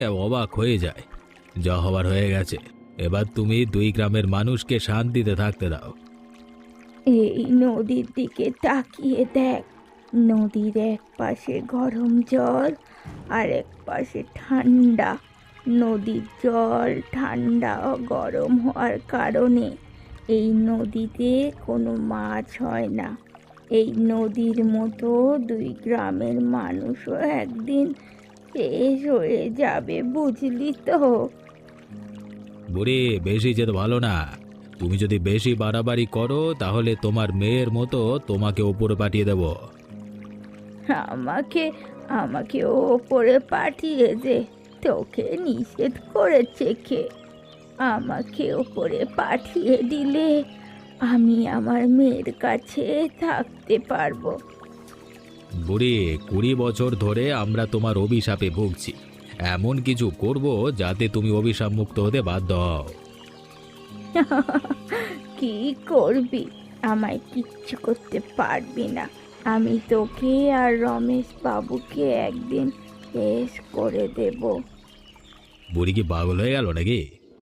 অবাক হয়ে যায়। যা হবার হয়ে গেছে, এবার তুমি দুই গ্রামের মানুষকে শান্তিতে থাকতে দাও। এই নদীর দিকে তাকিয়ে দেখ। নদীর এক পাশে গরম জল আর এক পাশে ঠান্ডা। নদীর জল ঠান্ডা ও গরম হওয়ার কারণে এই নদীতে কোনো মাছ হয় না। এই নদীর মতো দুই গ্রামের মানুষও একদিন শেষ হয়ে যাবে, বুঝলি তো? বুড়ি, বেশি যেতে ভালো না। তুমি যদি বেশি বাড়াবাড়ি করো তাহলে তোমার মেয়ের মতো তোমাকে ওপরে পাঠিয়ে দেব। আমাকে আমাকে ওপরে পাঠিয়েছে? তোকে নিষেধ করেছে কে? আমাকে ওপরে পাঠিয়ে দিলে আমি আমার মেয়ের কাছে থাকতে পারবো। বুড়ি, 20 বছর ধরে আমরা তোমার অভিশাপে ভুগছি। এমন কিছু করব যাতে তুমি অভিশাপ মুক্ত হতে বাধ্য হও। কি করবি? আমায় কিচ্ছু করতে পারবি না। আমি তোকে আর রমেশ বাবুকে একদিন শেষ করে দেব। বুড়ি কি পাগল হয়ে গেল নাকি?